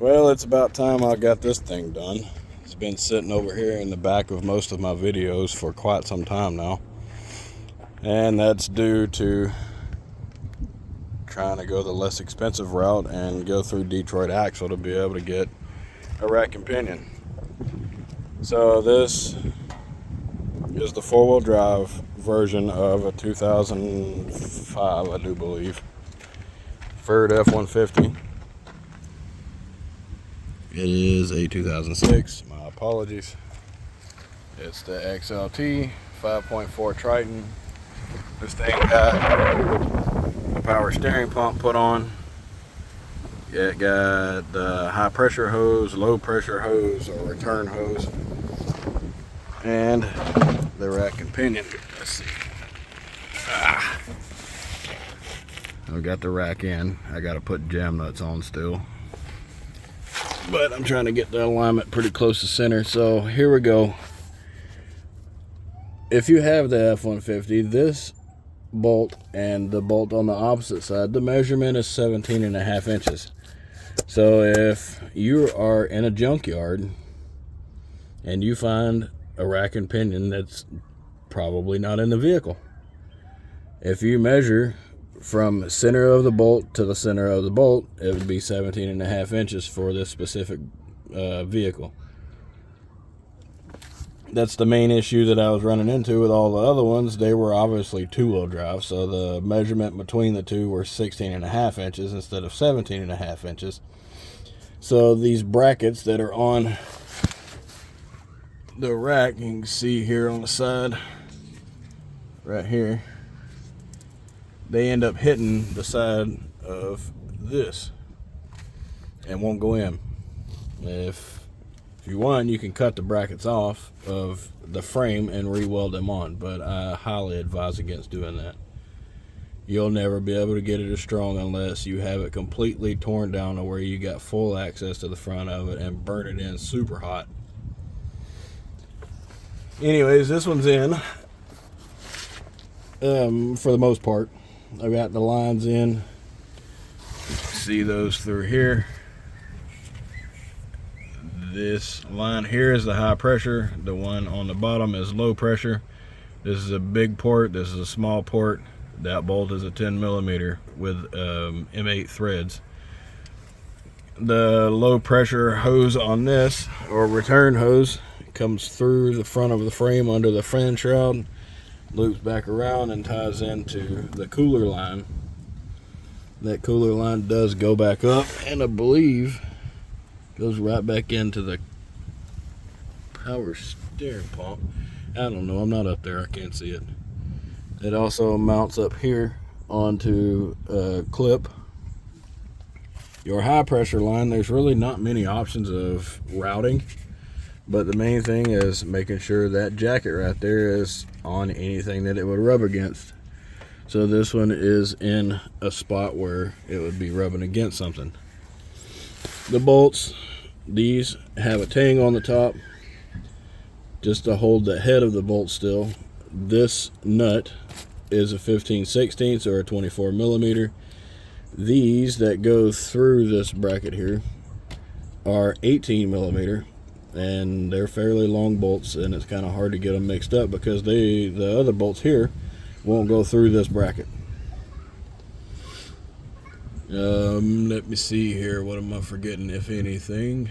Well, it's about time I got this thing done. It's been sitting over here in the back of most of my videos for quite some time now. And that's due to trying to go the less expensive route and go through Detroit Axle to be able to get a rack and pinion. So this is the four-wheel drive version of a 2005, I do believe, Ford F-150. It is a 2006, my apologies. It's the XLT 5.4 Triton. This thing got a power steering pump put on. It got the high pressure hose, low pressure hose, or return hose, and the rack and pinion. Let's see. I've got the rack in. I got to put jam nuts on still. But I'm trying to get the alignment pretty close to center. So here we go. If you have the F-150, this bolt and the bolt on the opposite side, the measurement is 17.5 inches. So if you are in a junkyard and you find a rack and pinion that's probably not in the vehicle, if you measure from center of the bolt to the center of the bolt, it would be 17.5 inches for this specific vehicle. That's the main issue that I was running into with all the other ones. They were obviously two-wheel drive, so the measurement between the two were 16.5 inches instead of 17.5 inches. So these brackets that are on the rack, you can see here on the side, right here, they end up hitting the side of this and won't go in. If you want, you can cut the brackets off of the frame and re-weld them on, but I highly advise against doing that. You'll never be able to get it as strong unless you have it completely torn down to where you got full access to the front of it and burn it in super hot. Anyways, this one's in for the most part. I've got the lines in. See those through here. This line here is the high pressure. The one on the bottom is low pressure. This is a big port. This is a small port. That bolt is a 10 millimeter with M8 threads. The low pressure hose on this, or return hose, comes through the front of the frame under the fan shroud, loops back around and ties into the cooler line. That cooler line does go back up, and I believe goes right back into the power steering pump. I don't know, I'm not up there, I can't see it. It also mounts up here onto a clip. Your high pressure line, there's really not many options of routing, but the main thing is making sure that jacket right there is on anything that it would rub against. So this one is in a spot where it would be rubbing against something. The bolts, these have a tang on the top just to hold the head of the bolt still. This nut is a 15/16 or a 24 millimeter. These that go through this bracket here are 18 millimeter, and they're fairly long bolts, and it's kind of hard to get them mixed up because the other bolts here won't go through this bracket. Let me see here, what am I forgetting, if anything?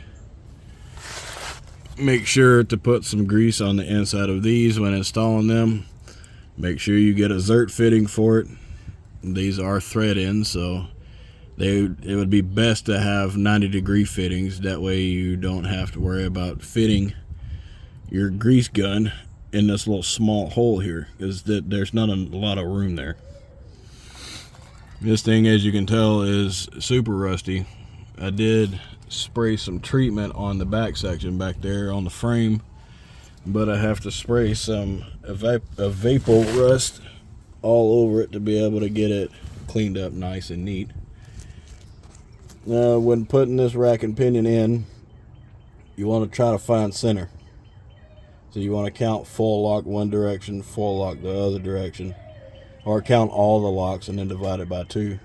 Make sure to put some grease on the inside of these when installing them. Make sure you get a Zert fitting for it. These are thread ends, so it would be best to have 90-degree fittings. That way you don't have to worry about fitting your grease gun in this little small hole here, because there's not a lot of room there. This thing, as you can tell, is super rusty. I did spray some treatment on the back section back there on the frame, but I have to spray some vapor rust all over it to be able to get it cleaned up nice and neat. When putting this rack and pinion in, you want to try to find center. So you want to count full lock one direction, full lock the other direction, or count all the locks and then divide it by 2.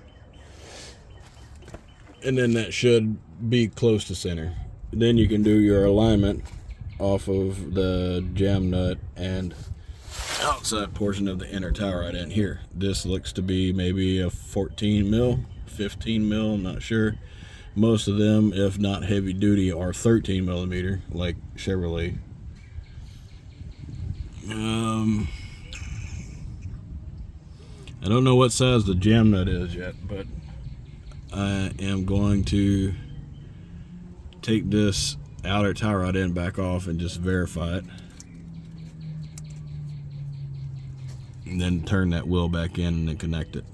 and then that should be close to center. Then you can do your alignment off of the jam nut and outside portion of the inner tie rod in here. This looks to be maybe a 14 mil, 15 mil, I'm not sure. Most of them, if not heavy duty, are 13 millimeter, like Chevrolet. I don't know what size the jam nut is yet, but I am going to take this outer tie rod end back off and just verify it, and then turn that wheel back in and then connect it.